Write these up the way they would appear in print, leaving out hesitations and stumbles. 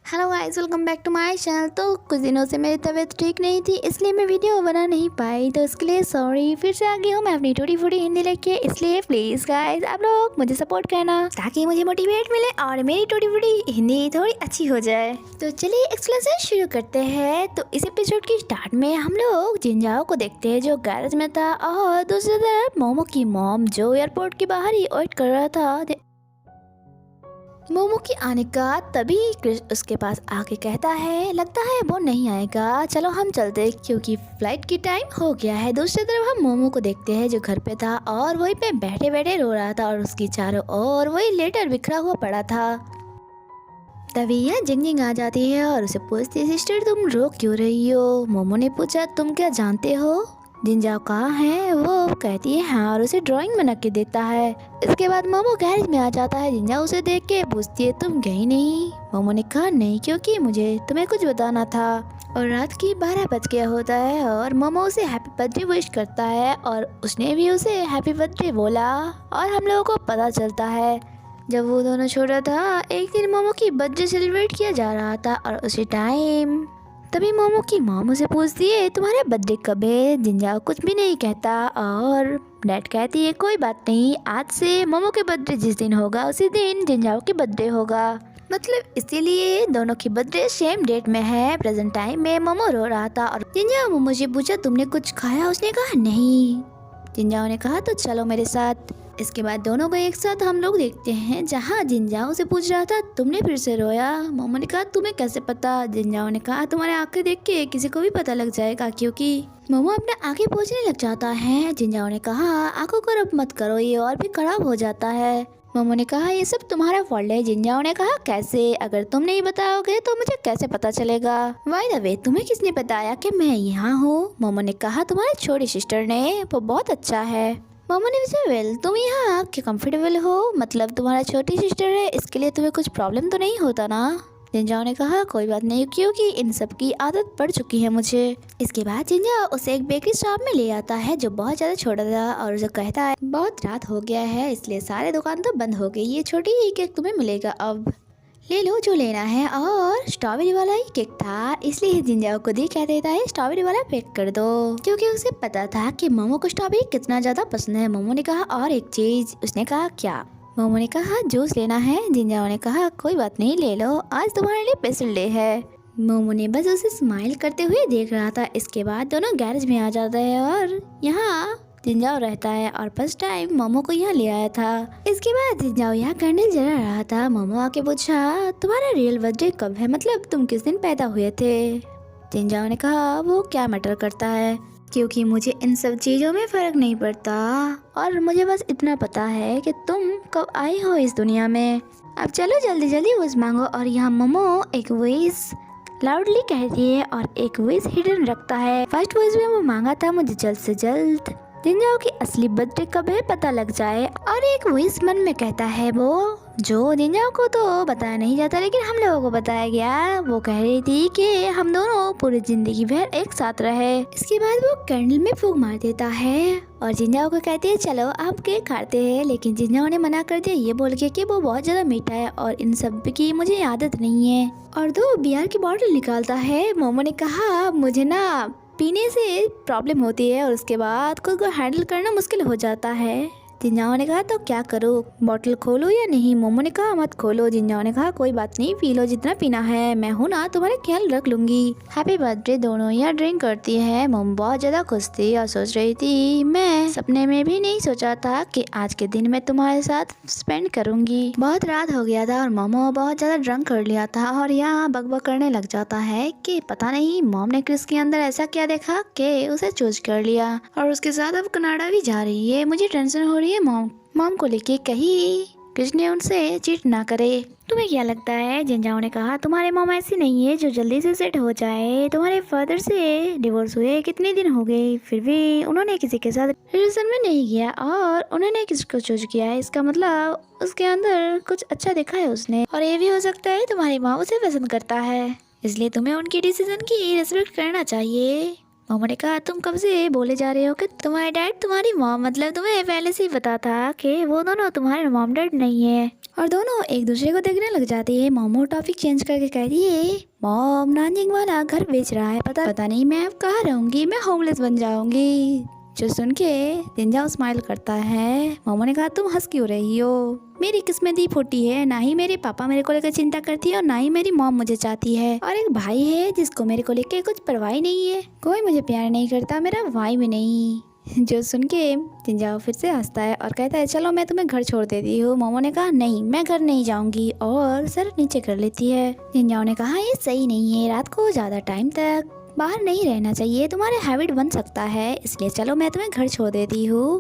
Hello guys, welcome back to my channel. तो कुछ दिनों से मेरी तबीयत ठीक नहीं थी, इसलिए मैं वीडियो बना नहीं पाई, तो उसके लिए सॉरी। फिर से आ गई हूँ मैं अपनी टूटी फूटी हिंदी लेके, इसलिए प्लीज़ गाइस आप लोग मुझे सपोर्ट करना ताकि मुझे मोटिवेट मिले और मेरी टूटी फूटी हिंदी थोड़ी अच्छी हो जाए। तो चलिए एक्सप्लेनेशन शुरू करते हैं। तो इस एपिसोड की स्टार्ट में हम लोग जिंजाओ को देखते हैं जो गैरेज में था, और दूसरी तरफ मोमो की मॉम जो एयरपोर्ट के बाहर ही वेट कर रहा था मोमो के आने का। तभी क्रिश उसके पास आके कहता है लगता है वो नहीं आएगा, चलो हम चलते क्योंकि फ्लाइट की टाइम हो गया है। दूसरी तरफ हम मोमो को देखते हैं जो घर पे था और वहीं पे बैठे बैठे रो रहा था और उसकी चारों ओर वही लेटर बिखरा हुआ पड़ा था। तभी यह जिंग आ जाती है और उसे पूछती है सिस्टर तुम रो क्यों रही हो। मोमो ने पूछा तुम क्या जानते हो जिंजाओ कहाँ है। वो कहती है हाँ और उसे ड्राइंग बना के देता है। इसके बाद मोमो गैरेज में आ जाता है। जिंजाओ उसे देख के पूछती है तुम गई नहीं। मोमो ने कहा नहीं क्योंकि मुझे तुम्हें कुछ बताना था। और रात की 12 बज गया होता है और मोमो उसे हैप्पी बर्थडे विश करता है और उसने भी उसे हैप्पी बर्थडे बोला। और हम लोगों को पता चलता है जब वो दोनों छोटा था एक दिन मोमो की बर्थडे सेलिब्रेट किया जा रहा था और उसी टाइम तभी मोमो की मॉम उसे पूछती है तुम्हारे बर्थडे कब है। जिंजाओ कुछ भी नहीं कहता और डैड कहती है कोई बात नहीं, आज से मोमो के बर्थडे जिस दिन होगा उसी दिन जिंजाओ की बर्थडे होगा। मतलब इसीलिए दोनों की बर्थडे सेम डेट में है। प्रेजेंट टाइम में मोमो रो रहा था और जिंजाओ मोमो से पूछा तुमने कुछ खाया। उसने कहा नहीं। जिंजाओ ने कहा तो चलो मेरे साथ। इसके बाद दोनों को एक साथ हम लोग देखते हैं जहाँ जिंजाओ से पूछ रहा था तुमने फिर से रोया। मोमो ने कहा तुम्हें कैसे पता। जिंजाओ ने कहा तुम्हारे आंखें देख के किसी को भी पता लग जाएगा क्योंकि मोमो अपने आंखें पोंछने लग जाता है। जिंजाओ ने कहा आंखों को रब मत करो, ये और भी खराब हो जाता है। मोमो ने कहा ये सब तुम्हारा फॉल्ट है। जिंजाओ ने कहा कैसे, अगर तुम नहीं बताओगे तो मुझे कैसे पता चलेगा। बाय द वे तुम्हें किसने बताया कि मैं यहाँ हूँ। मोमो ने कहा तुम्हारी छोटी सिस्टर ने, वो बहुत अच्छा है। मोमो ने पूछा वेल तुम यहाँ क्या कंफर्टेबल हो, मतलब तुम्हारा छोटी सिस्टर है इसके लिए तुम्हें कुछ प्रॉब्लम तो नहीं होता ना। जिंजाओ ने कहा कोई बात नहीं क्योंकि इन सब की आदत पड़ चुकी है मुझे। इसके बाद जिंजाओ उसे एक बेकरी शॉप में ले आता है जो बहुत ज़्यादा छोटा था और उसे कहता है बहुत रात हो गया है इसलिए सारे दुकान तो बंद हो गई, ये छोटी ही केक तुम्हें मिलेगा, अब ले लो जो लेना है। और स्ट्रॉबेरी वाला ही केक था इसलिए जिंजाओ खुद ही कह देता है स्ट्रॉबेरी वाला पैक कर दो क्योंकि उसे पता था कि मोमो को स्ट्रॉबेरी कितना ज़्यादा पसंद है। मोमो ने कहा और एक चीज़। उसने कहा क्या। मोमो ने कहा जूस लेना है। जिंजाओ ने कहा कोई बात नहीं ले लो, आज तुम्हारे लिए स्पेशल डे है। मोमो ने बस उसे स्माइल करते हुए देख रहा था। इसके बाद दोनों गैरेज में आ जाते हैं और यहाँ जिंजाओ रहता है और फर्स्ट टाइम मोमो को यहाँ ले आया था। इसके बाद जिंजाओ यहाँ कैंडल जला रहा था। मोमो आके पूछा तुम्हारा रियल बर्थडे कब है, मतलब तुम किस दिन पैदा हुए थे। जिंजाओ ने कहा वो क्या मैटर करता है क्योंकि मुझे इन सब चीज़ों में फ़र्क नहीं पड़ता और मुझे बस इतना पता है कि तुम कब आई हो इस दुनिया में। अब चलो जल्दी जल्दी विश मांगो। और यहाँ मोमो एक विश लाउडली कहती है और एक विश हिडन रखता है। फर्स्ट विश में वो मांगा था मुझे जल्द से जल्द जिंजाओ की असली बर्थडे कब है पता लग जाए। और एक विश मन में कहता है वो जो जिंजाओ को तो बताया नहीं जाता लेकिन हम लोगों को बताया गया। वो कह रही थी कि हम दोनों पूरी जिंदगी भर एक साथ रहे। इसके बाद वो कैंडल में फूंक मार देता है और जिंजाओ को कहती है चलो आप केक खाते हैं, लेकिन जिंजाओ ने मना कर दिया ये बोल के कि वो बहुत ज़्यादा मीठा है और इन सब की मुझे आदत नहीं है। और 2 बियर की बॉटल निकालता है। मोमो ने कहा मुझे ना पीने से प्रॉब्लम होती है और उसके बाद खुद को हैंडल करना मुश्किल हो जाता है। जिंजाओ ने कहा तो क्या करो, बॉटल खोलो या नहीं। मोमो ने कहा मत खोलो। जिंजाओ ने कहा कोई बात नहीं पी लो जितना पीना है, मैं हूँ ना तुम्हारा ख्याल रख लूंगी। Happy birthday. दोनों यहाँ ड्रिंक करती है। मोमो बहुत ज़्यादा खुश थी और सोच रही थी मैं सपने में भी नहीं सोचा था कि आज के दिन मैं तुम्हारे साथ स्पेंड करूंगी। बहुत रात हो गया था और मोमो बहुत ज़्यादा ड्रंक कर लिया था और यहाँ बकबक करने लग जाता है कि पता नहीं मॉम ने क्रिस के अंदर ऐसा क्या देखा कि उसे चूज कर लिया और उसके साथ अब कनाडा भी जा रही है। मुझे टेंशन हो रही है मॉम को लेके, कहीं क्रिस ने उनसे चीट ना करे। तुम्हें क्या लगता है। जिंजाओ ने कहा तुम्हारे मॉम ऐसी नहीं है जो जल्दी से सेट हो जाए। तुम्हारे फादर से डिवोर्स हुए कितने दिन हो गए फिर भी उन्होंने किसी के साथ रिलेशन में नहीं किया और उन्होंने किसको चूज किया है, इसका मतलब उसके अंदर कुछ अच्छा देखा है उसने। और ये भी हो सकता है तुम्हारी माँ उसे पसंद करता है, इसलिए तुम्हें उनकी डिसीजन की रिस्पेक्ट करना चाहिए। मोमो ने कहा तुम कब से बोले जा रहे हो कि तुम्हारे डैड तुम्हारी मॉम, मतलब तुम्हें पहले से ही पता था कि वो दोनों तुम्हारे मॉम डैड नहीं है। और दोनों एक दूसरे को देखने लग जाते हैं। मोमो टॉपिक चेंज करके कहती है, मॉम नानजिंग वाला घर बेच रहा है, पता नहीं मैं अब कहाँ रहूंगी, मैं होमलेस बन जाऊंगी। जो सुन के जिनजाओ स्माइल करता है। मोमो ने कहा, तुम हंस क्यों रही हो? मेरी किस्मत ही फूटी है, ना ही मेरे पापा मेरे को लेकर चिंता करती है और ना ही मेरी मॉम मुझे चाहती है, और एक भाई है जिसको मेरे को लेकर कुछ परवाह नहीं है। कोई मुझे प्यार नहीं करता, मेरा भाई भी नहीं। जो सुन के जिनजाओ फिर से हंसता है और कहता है, चलो मैं तुम्हें घर छोड़ देती हूँ। मोमो ने कहा, नहीं मैं घर नहीं जाऊंगी, और सर नीचे कर लेती है। जिनजाओ ने कहा, ये सही नहीं है, रात को ज्यादा टाइम तक बाहर नहीं रहना चाहिए, तुम्हारा हैबिट बन सकता है, इसलिए चलो मैं तुम्हें घर छोड़ देती हूँ।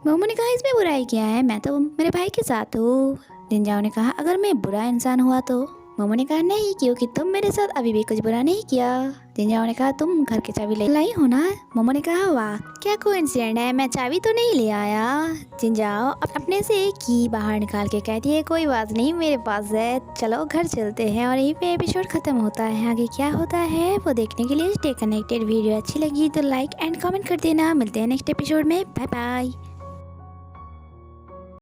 मोमो ने कहा, इसमें बुराई क्या है, मैं तो मेरे भाई के साथ हूँ। जिनजाओ ने कहा, अगर मैं बुरा इंसान हुआ तो? मोमो ने कहा, नहीं, क्योंकि तुम मेरे साथ अभी भी कुछ बुरा नहीं किया। जिनजाओ ने कहा, तुम घर की चाबी ले लाई हो ना? मोमो ने कहा, वाह क्या कोइंसिडेंट है, मैं चाबी तो नहीं ले आया। जिनजाओ अपने से की बाहर निकाल के कहती है, कोई बात नहीं, मेरे पास है, चलो घर चलते हैं। और यहीं पे एपिसोड खत्म होता है। आगे क्या होता है वो देखने के लिए स्टे कनेक्टेड। वीडियो अच्छी लगी तो लाइक एंड कमेंट कर देना। मिलते हैं नेक्स्ट एपिसोड में, बाय बाय।